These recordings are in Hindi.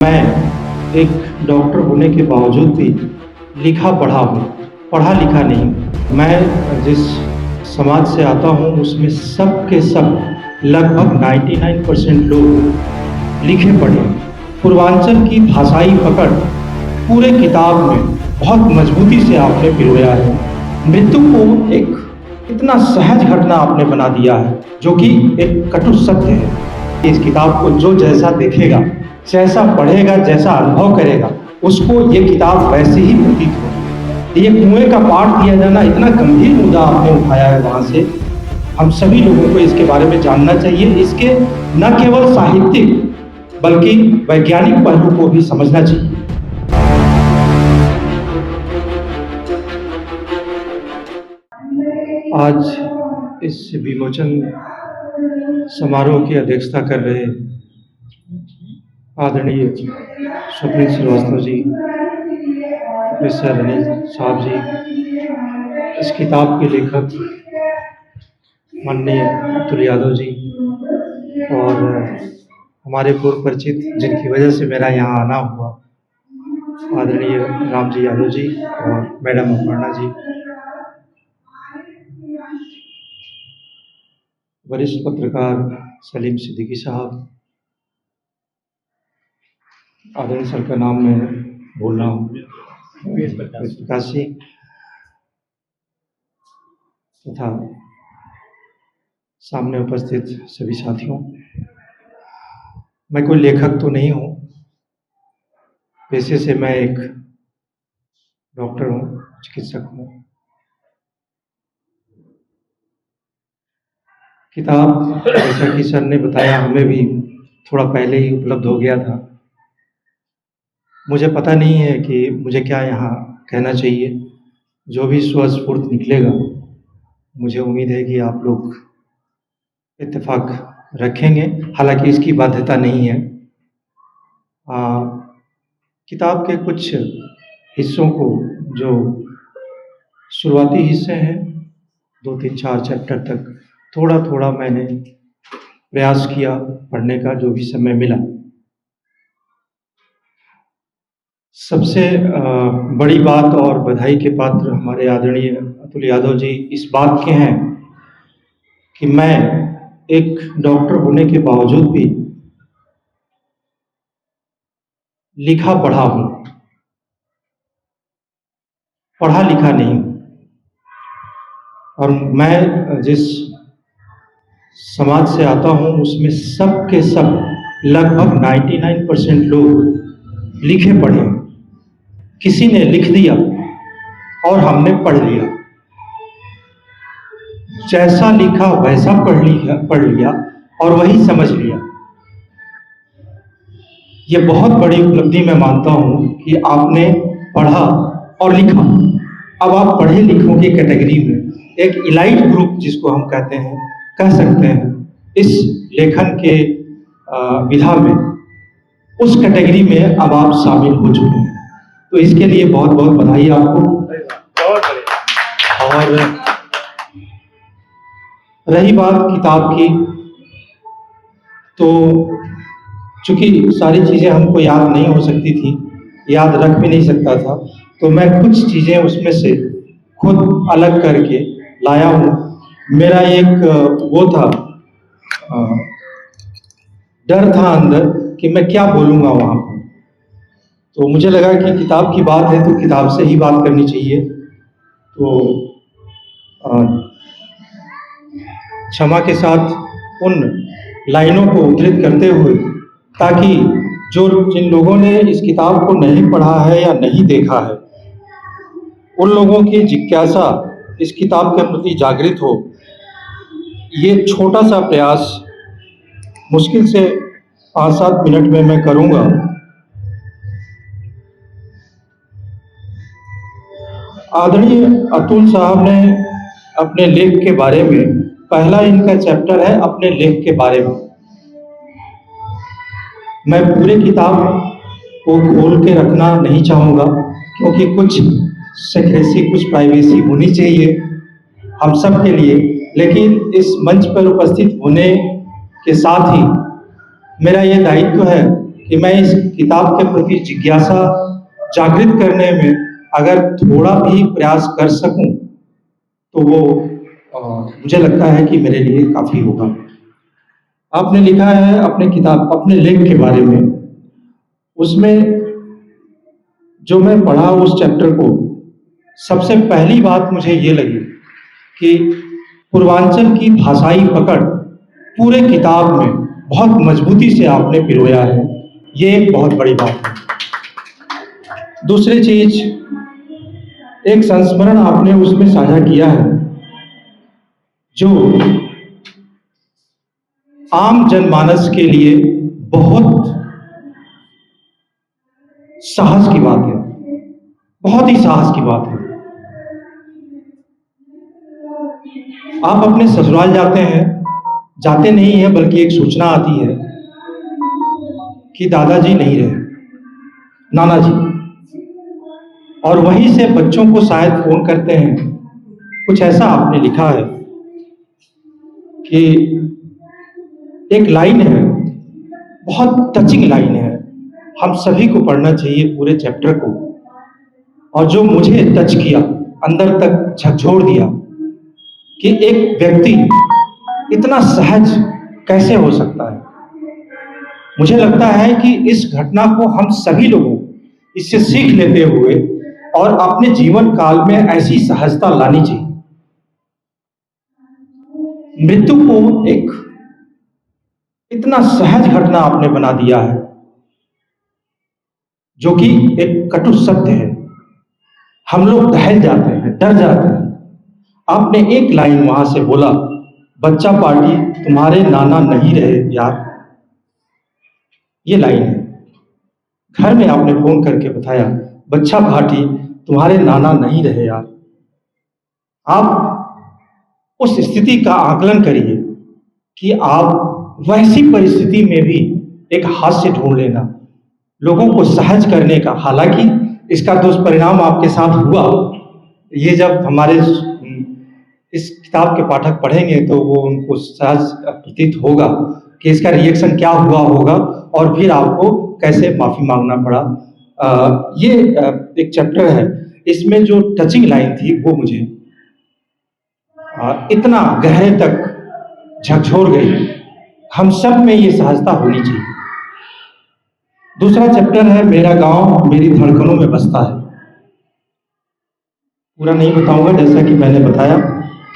मैं एक डॉक्टर होने के बावजूद भी लिखा पढ़ा हूँ, पढ़ा लिखा नहीं। मैं जिस समाज से आता हूँ उसमें सब के सब लगभग 99% लोग लिखे पढ़े। पूर्वांचल की भाषाई पकड़ पूरे किताब में बहुत मजबूती से आपने पिरोया है। मृत्यु को एक इतना सहज घटना आपने बना दिया है जो कि एक कटु सत्य है। इस किताब को जो जैसा देखेगा, जैसा पढ़ेगा, जैसा अनुभव करेगा, उसको ये किताब वैसे ही प्रतीत होगी। ये कुएं का पाठ दिया जाना इतना गंभीर मुद्दा आपने उठाया है, वहाँ से हम सभी लोगों को इसके बारे में जानना चाहिए। इसके न केवल साहित्यिक बल्कि वैज्ञानिक पहलू को भी समझना चाहिए। आज इस विमोचन समारोह की अध्यक्षता कर रहे आदरणीय स्वप्निल श्रीवास्तव जी, प्रोफेसर अनिल साहब जी, इस किताब के लेखक माननीय अतुल यादव जी और हमारे पूर्व परिचित जिनकी वजह से मेरा यहाँ आना हुआ, आदरणीय राम जी यादव जी और मैडम अपर्णा जी, वरिष्ठ पत्रकार सलीम सिद्दीकी साहब, आदरणीय सर का नाम मैं बोल रहा हूँ, प्रकाश जी, तथा सामने उपस्थित सभी साथियों। मैं कोई लेखक तो नहीं हूँ, पेशे से मैं एक डॉक्टर हूँ, चिकित्सक हूँ। किताब जैसा कि सर ने बताया हमें भी थोड़ा पहले ही उपलब्ध हो गया था। मुझे पता नहीं है कि मुझे क्या यहाँ कहना चाहिए। जो भी स्वस्फूर्त निकलेगा, मुझे उम्मीद है कि आप लोग इत्तेफाक रखेंगे, हालांकि इसकी बाध्यता नहीं है। किताब के कुछ हिस्सों को, जो शुरुआती हिस्से हैं 2, 3, 4 चैप्टर तक, थोड़ा थोड़ा मैंने प्रयास किया पढ़ने का, जो भी समय मिला। सबसे बड़ी बात और बधाई के पात्र हमारे आदरणीय अतुल यादव जी इस बात के हैं कि मैं एक डॉक्टर होने के बावजूद भी लिखा पढ़ा हूँ, पढ़ा लिखा नहीं। और मैं जिस समाज से आता हूँ उसमें सब के सब लगभग 99% लोग लिखे पढ़े। किसी ने लिख दिया और हमने पढ़ लिया, जैसा लिखा वैसा पढ़ लिया और वही समझ लिया। ये बहुत बड़ी उपलब्धि मैं मानता हूँ कि आपने पढ़ा और लिखा। अब आप पढ़े लिखों की कैटेगरी में एक इलाइट ग्रुप, जिसको हम कहते हैं, कह सकते हैं, इस लेखन के विधा में, उस कैटेगरी में अब आप शामिल हो चुके हैं। तो इसके लिए बहुत बहुत बधाई आपको। और रही बात किताब की, तो चूंकि सारी चीज़ें हमको याद नहीं हो सकती थी, याद रख भी नहीं सकता था, तो मैं कुछ चीज़ें उसमें से खुद अलग करके लाया हूँ। मेरा एक वो था, डर था अंदर कि मैं क्या बोलूँगा वहाँ पर। तो मुझे लगा कि किताब की बात है तो किताब से ही बात करनी चाहिए। तो क्षमा के साथ उन लाइनों को उद्धृत करते हुए, ताकि जिन लोगों ने इस किताब को नहीं पढ़ा है या नहीं देखा है, उन लोगों की जिज्ञासा इस किताब के प्रति जागृत हो। ये छोटा सा प्रयास मुश्किल से 5-7 मिनट में मैं करूँगा। आदरणीय अतुल साहब ने अपने लेख के बारे में, पहला इनका चैप्टर है अपने लेख के बारे में। मैं पूरे किताब को खोल के रखना नहीं चाहूँगा, क्योंकि कुछ सेक्रेसी, कुछ प्राइवेसी होनी चाहिए हम सब के लिए। लेकिन इस मंच पर उपस्थित होने के साथ ही मेरा ये दायित्व है कि मैं इस किताब के प्रति जिज्ञासा जागृत करने में अगर थोड़ा भी प्रयास कर सकूं तो वो मुझे लगता है कि मेरे लिए काफ़ी होगा। आपने लिखा है अपने लेख के बारे में, उसमें जो मैं पढ़ा उस चैप्टर को, सबसे पहली बात मुझे ये लगी कि पूर्वांचल की भाषाई पकड़ पूरे किताब में बहुत मजबूती से आपने पिरोया है। ये एक बहुत बड़ी बात है। दूसरी चीज, एक संस्मरण आपने उसमें साझा किया है जो आम जनमानस के लिए बहुत साहस की बात है, बहुत ही साहस की बात है। आप अपने ससुराल जाते नहीं हैं, बल्कि एक सूचना आती है कि दादाजी नहीं रहे, नाना जी, और वहीं से बच्चों को शायद फोन करते हैं। कुछ ऐसा आपने लिखा है कि एक लाइन है, बहुत टचिंग लाइन है, हम सभी को पढ़ना चाहिए पूरे चैप्टर को, और जो मुझे टच किया, अंदर तक झकझोर दिया कि एक व्यक्ति इतना सहज कैसे हो सकता है। मुझे लगता है कि इस घटना को हम सभी लोगों इससे सीख लेते हुए और अपने जीवन काल में ऐसी सहजता लानी चाहिए। मृत्यु को एक इतना सहज घटना आपने बना दिया है जो कि एक कटु सत्य है। हम लोग दहल जाते हैं, डर जाते हैं। आपने एक लाइन वहां से बोला, बच्चा पार्टी तुम्हारे नाना नहीं रहे यार। ये लाइन है। घर में आपने फोन करके बताया, बच्चा पार्टी तुम्हारे नाना नहीं रहे यार। आप उस स्थिति का आकलन करिए कि आप वैसी परिस्थिति में भी एक हास्य ढूंढ लेना, लोगों को सहज करने का। हालांकि इसका दुष्परिणाम आपके साथ हुआ। ये जब हमारे इस किताब के पाठक पढ़ेंगे तो वो उनको सहज प्रतीत होगा कि इसका रिएक्शन क्या हुआ होगा और फिर आपको कैसे माफी मांगना पड़ा। ये एक चैप्टर है, इसमें जो टचिंग लाइन थी वो मुझे इतना गहरे तक झकझोर गई। हम सब में ये सहजता होनी चाहिए। दूसरा चैप्टर है, मेरा गांव मेरी धड़कनों में बसता है। पूरा नहीं बताऊंगा, जैसा कि मैंने बताया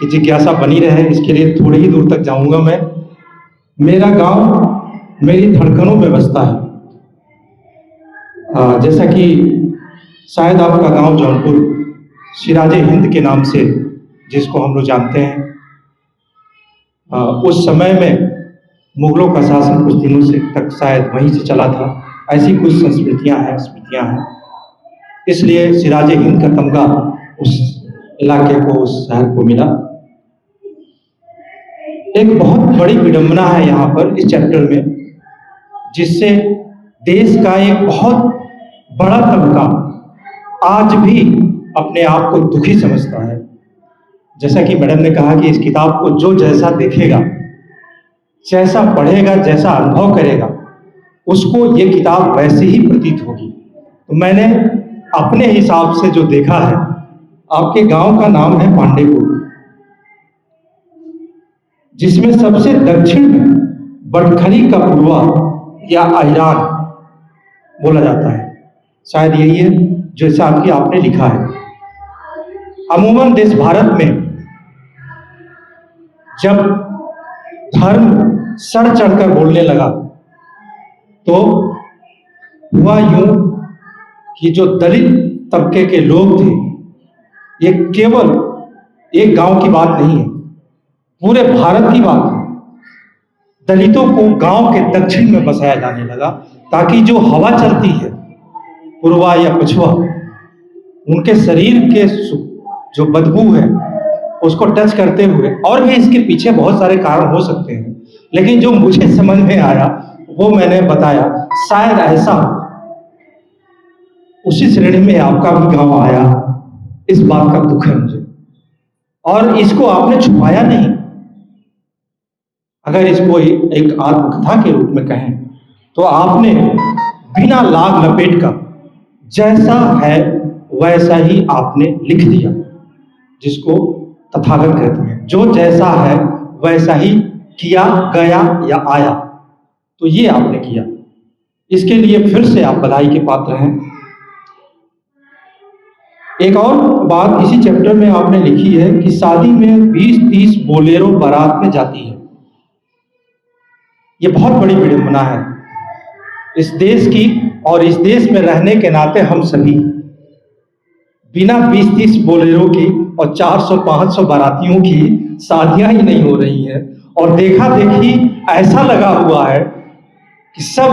कि जिज्ञासा बनी रहे, इसके लिए थोड़ी ही दूर तक जाऊंगा मैं। मेरा गांव मेरी धड़कनों में बसता है। जैसा कि शायद आपका गांव जौनपुर सिराजे हिंद के नाम से जिसको हम लोग जानते हैं, उस समय में मुगलों का शासन कुछ दिनों से तक शायद वहीं से चला था। ऐसी कुछ संस्कृतियां हैं, स्मृतियां हैं, इसलिए सिराजे हिंद का तमगा उस इलाके को, उस शहर को मिला। एक बहुत बड़ी विडंबना है यहाँ पर इस चैप्टर में, जिससे देश का एक बहुत बड़ा तबका आज भी अपने आप को दुखी समझता है। जैसा कि मैडम ने कहा कि इस किताब को जो जैसा देखेगा, जैसा पढ़ेगा, जैसा अनुभव करेगा, उसको ये किताब वैसे ही प्रतीत होगी। तो मैंने अपने हिसाब से जो देखा है, आपके गांव का नाम है पांडेपुर, जिसमें सबसे दक्षिण में बटखरी का पूर्वा या अहिरान बोला जाता है। शायद यही है जैसा आपने लिखा है। अमूमन देश भारत में जब धर्म सड़ चढ़कर बोलने लगा तो हुआ यूं कि जो दलित तबके के लोग थे, ये केवल एक गांव की बात नहीं है, पूरे भारत की बात है। दलितों को गांव के दक्षिण में बसाया जाने लगा ताकि जो हवा चलती है, पूर्वा या पछुआ, उनके शरीर के जो बदबू है उसको टच करते हुए, और भी इसके पीछे बहुत सारे कारण हो सकते हैं, लेकिन जो मुझे समझ में आया वो मैंने बताया। शायद ऐसा उसी श्रेणी में आपका भी गांव आया, इस बात का दुख है मुझे। और इसको आपने छुपाया नहीं। अगर इसको एक आत्मकथा के रूप में कहें तो आपने बिना लाग लपेट का जैसा है वैसा ही आपने लिख दिया, जिसको तथागत कहते हैं। जो जैसा है वैसा ही किया गया या आया, तो ये आपने किया। इसके लिए फिर से आप बधाई के पात्र हैं। एक और बात इसी चैप्टर में आपने लिखी है कि शादी में 20-30 बोलेरो बारात में जाती है। ये बहुत बड़ी विडंबना है इस देश की, और इस देश में रहने के नाते हम सभी बिना 20-30 बोलेरो की और 400-500 बारातियों की शादियां ही नहीं हो रही हैं। और देखा देखी ऐसा लगा हुआ है कि सब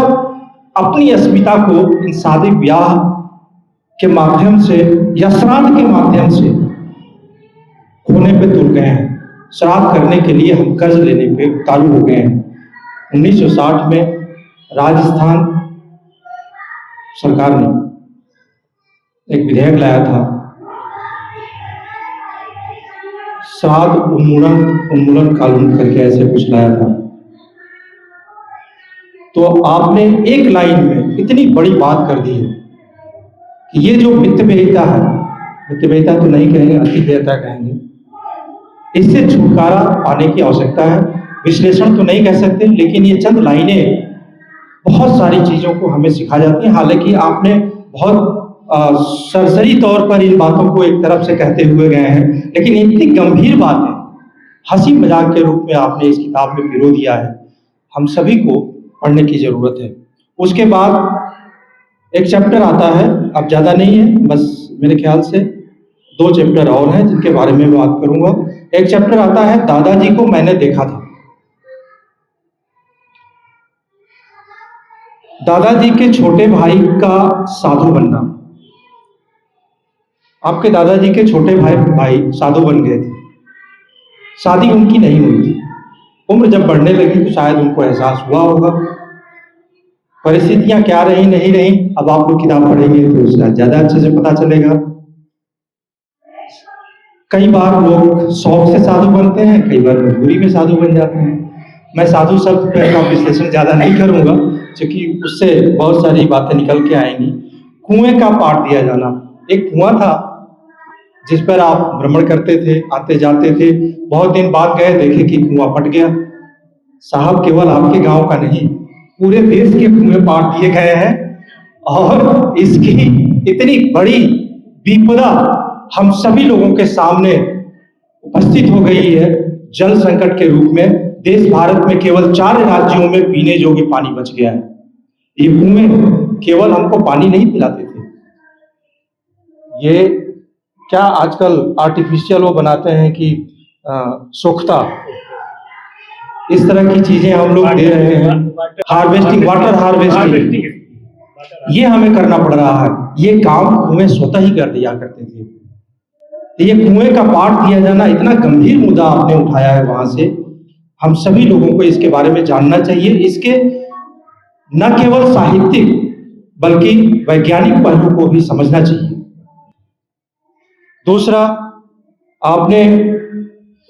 अपनी अस्मिता को इन शादी ब्याह के माध्यम से या श्राद्ध के माध्यम से खोने पे तुल गए हैं। श्राद्ध करने के लिए हम कर्ज लेने पे उतारू हो गए हैं। 1960 में राजस्थान सरकार ने एक विधेयक लाया था, श्राद्ध उन्मूलन कानून करके ऐसे कुछ लाया था। तो आपने एक लाइन में इतनी बड़ी बात कर दी है कि ये जो वित्त विहिता है, वित्त विहिता तो नहीं कहेंगे, अति विहिता कहेंगे, इससे छुटकारा पाने की आवश्यकता है। विश्लेषण तो नहीं कह सकते, लेकिन ये चंद लाइनें बहुत सारी चीजों को हमें सिखा जाती हैं। हालांकि आपने बहुत सरसरी तौर पर इन बातों को एक तरफ से कहते हुए गए हैं, लेकिन इतनी गंभीर बातें हंसी मजाक के रूप में आपने इस किताब में पिरो दिया है। हम सभी को पढ़ने की जरूरत है। उसके बाद एक चैप्टर आता है, अब ज्यादा नहीं है, बस मेरे ख्याल से 2 चैप्टर और हैं जिनके बारे में बात करूंगा। एक चैप्टर आता है दादाजी को मैंने देखा था। दादाजी के छोटे भाई का साधु बनना। आपके दादाजी के छोटे भाई साधु बन गए थे। शादी उनकी नहीं हुई थी। उम्र जब बढ़ने लगी तो शायद उनको एहसास हुआ होगा। परिस्थितियां क्या रही नहीं रही, अब आप लोग किताब पढ़ेंगे तो उसका ज्यादा अच्छे से पता चलेगा। कई बार लोग शौक से साधु बनते हैं, कई बार मजबूरी में साधु बन जाते हैं। मैं साधु शब्द का विश्लेषण ज्यादा नहीं करूंगा, क्योंकि उससे बहुत सारी बातें निकल के आएंगी। कुएं का पाठ दिया जाना। एक कुआं था जिस पर आप भ्रमण करते थे, आते जाते थे। बहुत दिन बाद गए, देखे कि कुआं फट गया। साहब, केवल आपके गांव का नहीं, पूरे देश के कुएं पाट दिए गए हैं, और इसकी इतनी बड़ी विपदा हम सभी लोगों के सामने उपस्थित हो गई है जल संकट के रूप में। देश भारत में केवल 4 राज्यों में पीने योग्य पानी बच गया है। ये कुएं केवल हमको पानी नहीं पिलाते थे, ये क्या आजकल आर्टिफिशियल वो बनाते हैं कि सोख्ता, इस तरह की चीजें हम लोग दे रहे हैं। हार्वेस्टिंग, वाटर हार्वेस्टिंग, ये हमें करना पड़ रहा है। ये काम कुएं स्वतः ही कर दिया करते थे। तो ये कुएं का पाठ दिया जाना इतना गंभीर मुद्दा आपने उठाया है वहां से। हम सभी लोगों को इसके बारे में जानना चाहिए। इसके न केवल साहित्यिक बल्कि वैज्ञानिक पहलू को भी समझना चाहिए। दूसरा, आपने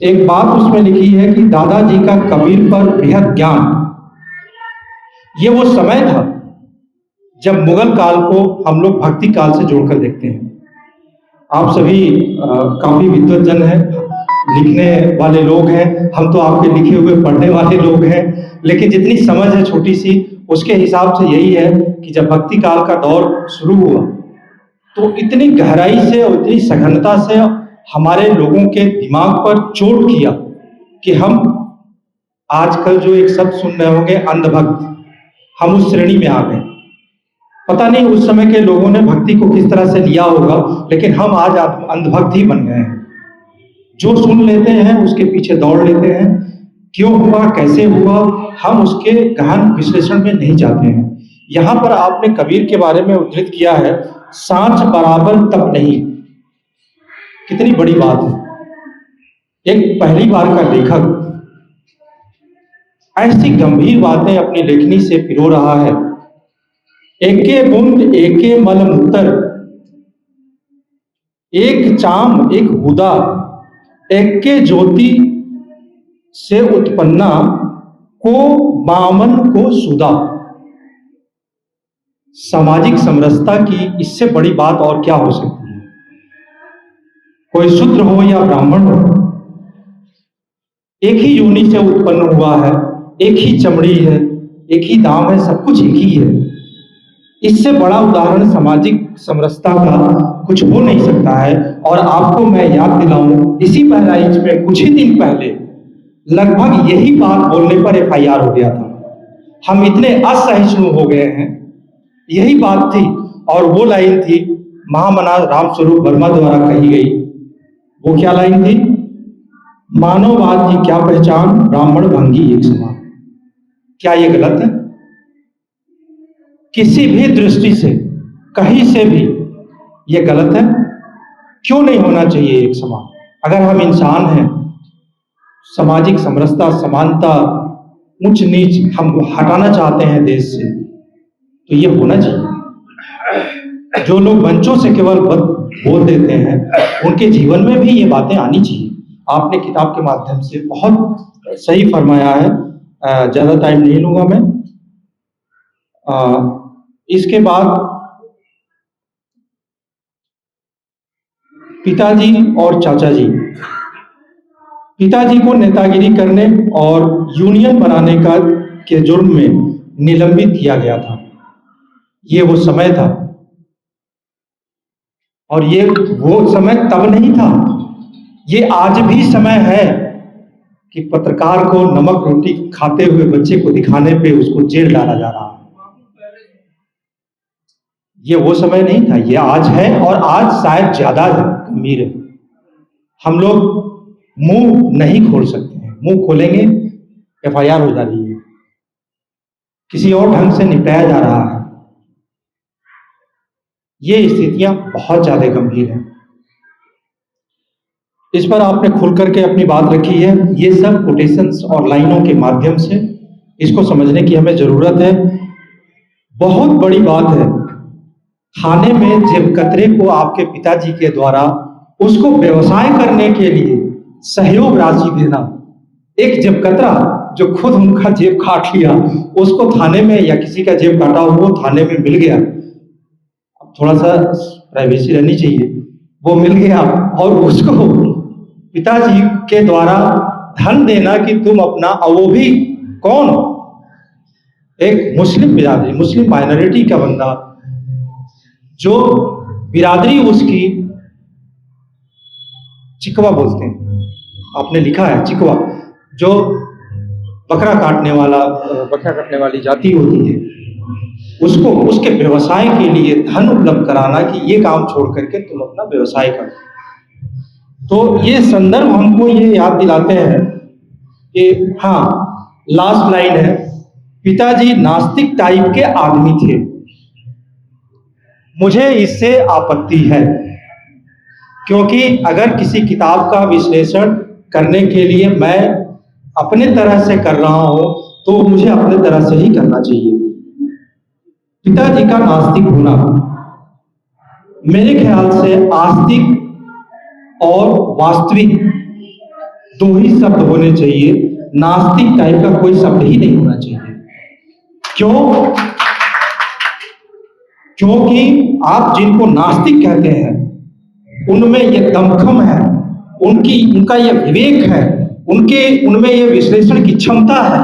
एक बात उसमें लिखी है कि दादाजी का कबीर पर बेहद ज्ञान। ये वो समय था जब मुगल काल को हम लोग भक्ति काल से जोड़कर देखते हैं। आप सभी काफी विद्वत हैं, लिखने वाले लोग हैं। हम तो आपके लिखे हुए पढ़ने वाले लोग हैं, लेकिन जितनी समझ है छोटी सी, उसके हिसाब से यही है कि जब भक्ति काल का दौर शुरू हुआ तो इतनी गहराई से और इतनी सघनता से हमारे लोगों के दिमाग पर चोट किया कि हम आजकल जो एक शब्द सुन रहे होंगे अंधभक्त, हम उस श्रेणी में आ गए। पता नहीं उस समय के लोगों ने भक्ति को किस तरह से लिया होगा, लेकिन हम आज अंधभक्त ही बन गए हैं। जो सुन लेते हैं उसके पीछे दौड़ लेते हैं। क्यों हुआ, कैसे हुआ, हम उसके गहन विश्लेषण में नहीं जाते हैं। यहाँ पर आपने कबीर के बारे में उद्धृत किया है, सांच बराबर तप नहीं। कितनी बड़ी बात है। एक पहली बार का लेखक ऐसी गंभीर बातें अपनी लेखनी से पिरो रहा है। एके बूंद एके मल मूत्र, एक चाम एक हुदा, एके ज्योति से उत्पन्ना, को बामन को सुदा। सामाजिक समरसता की इससे बड़ी बात और क्या हो सकती है। कोई शूद्र हो या ब्राह्मण हो, एक ही योनि से उत्पन्न हुआ है, एक ही चमड़ी है, एक ही दाम है, सब कुछ एक ही है। इससे बड़ा उदाहरण सामाजिक समरसता का कुछ हो नहीं सकता है। और आपको मैं याद दिलाऊं, इसी बहराइच में कुछ ही दिन पहले लगभग यही बात बोलने पर एफआईआर हो गया था। हम इतने असहिष्णु हो गए हैं। यही बात थी और वो लाइन थी महामना रामस्वरूप वर्मा द्वारा कही गई। वो क्या लाइन थी? मानववाद की क्या पहचान, ब्राह्मण भंगी एक समान। क्या ये गलत है? किसी भी दृष्टि से, कहीं से भी ये गलत है? क्यों नहीं होना चाहिए एक समान? अगर हम इंसान हैं, सामाजिक समरसता, समानता, ऊंच नीच हम हटाना चाहते हैं देश से, तो ये होना चाहिए। जो लोग मंचों से केवल बोल देते हैं, उनके जीवन में भी ये बातें आनी चाहिए। आपने किताब के माध्यम से बहुत सही फरमाया है। ज्यादा टाइम नहीं लूंगा मैं। इसके बाद पिताजी और चाचा जी, पिताजी को नेतागिरी करने और यूनियन बनाने का के जुर्म में निलंबित किया गया था। ये वो समय था, और ये वो समय तब नहीं था, ये आज भी समय है कि पत्रकार को नमक रोटी खाते हुए बच्चे को दिखाने पे उसको जेल डाला जा रहा है। ये वो समय नहीं था, ये आज है, और आज शायद ज्यादा गंभीर है। हम लोग मुंह नहीं खोल सकते हैं। मुंह खोलेंगे एफआईआर हो जा रही है, किसी और ढंग से निपटाया जा रहा है। ये स्थितियां बहुत ज्यादा गंभीर हैं। इस पर आपने खुल करके अपनी बात रखी है। ये सब कोटेशंस और लाइनों के माध्यम से इसको समझने की हमें जरूरत है। बहुत बड़ी बात है थाने में जेब कतरे को आपके पिताजी के द्वारा उसको व्यवसाय करने के लिए सहयोग राशि देना। एक जेब कतरा जो खुद उनका जेब काट लिया, उसको थाने में, या किसी का जेब काटा हो वो थाने में मिल गया। अब थोड़ा सा प्राइवेसी रहनी चाहिए। वो मिल गया और उसको पिताजी के द्वारा धन देना कि तुम अपना, और वो भी कौन? एक मुस्लिम बिरादरी, मुस्लिम माइनॉरिटी का बंदा, जो बिरादरी उसकी चिकवा बोलते हैं, आपने लिखा है चिकवा, जो बकरा काटने वाली जाति होती है, उसको उसके व्यवसाय के लिए धन उपलब्ध कराना कि ये काम छोड़ करके तुम अपना व्यवसाय करो। तो ये संदर्भ हमको ये याद दिलाते हैं कि हाँ, लास्ट लाइन है, पिताजी नास्तिक टाइप के आदमी थे। मुझे इससे आपत्ति है, क्योंकि अगर किसी किताब का विश्लेषण करने के लिए मैं अपने तरह से कर रहा हूं, तो मुझे अपने तरह से ही करना चाहिए। पिताजी का नास्तिक होना, मेरे ख्याल से आस्तिक और वास्तविक दो ही शब्द होने चाहिए। नास्तिक टाइप का कोई शब्द ही नहीं होना चाहिए। क्यों? क्योंकि आप जिनको नास्तिक कहते हैं उनमें ये दमखम है, उनका ये विवेक है, उनमें ये विश्लेषण की क्षमता है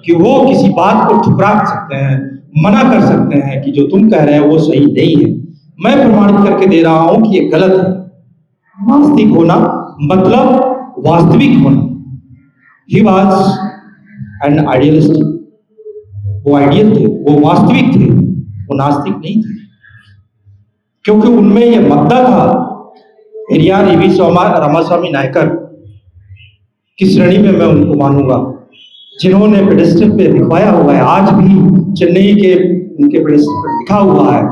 कि वो किसी बात को ठुकरा सकते हैं, मना कर सकते हैं कि जो तुम कह रहे हो वो सही नहीं है। मैं प्रमाणित करके दे रहा हूं कि ये गलत है। नास्तिक होना मतलब वास्तविक होना। He was an idealist. वो आइडियल थे, वो वास्तविक थे, वो नास्तिक नहीं थे। क्योंकि उनमें ये मद्दा था। पेरियार ईवी रामास्वामी नायकर की श्रेणी में मैं उनको मानूंगा, जिन्होंने पेडेस्टल पे लिखवाया हुआ है, आज भी चेन्नई के उनके पेडेस्टल पर लिखा हुआ है।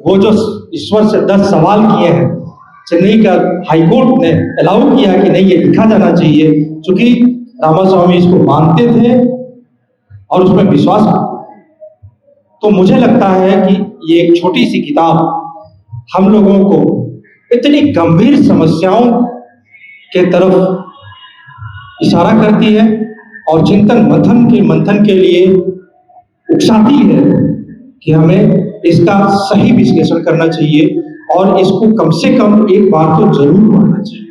वो जो ईश्वर से 10 सवाल किए हैं, चेन्नई का हाईकोर्ट ने अलाउ किया कि नहीं, ये लिखा जाना चाहिए, क्योंकि रामास्वामी इसको मानते थे और उसमें विश्वास करते थे। तो मुझे लगता है कि ये एक छोटी सी किताब हम लोगों को इतनी गंभीर समस्याओं के तरफ इशारा करती है और चिंतन मंथन के लिए उकसाती है कि हमें इसका सही विश्लेषण करना चाहिए और इसको कम से कम एक बार तो जरूर पढ़ना चाहिए।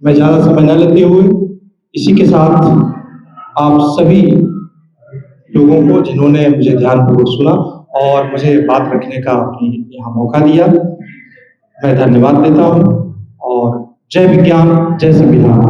मैं ज़्यादा समय न लेते हुए इसी के साथ आप सभी लोगों को जिन्होंने मुझे ध्यानपूर्वक सुना और मुझे बात रखने का अपनी यहाँ मौका दिया, मैं धन्यवाद देता हूँ और जय विज्ञान, जय संविधान।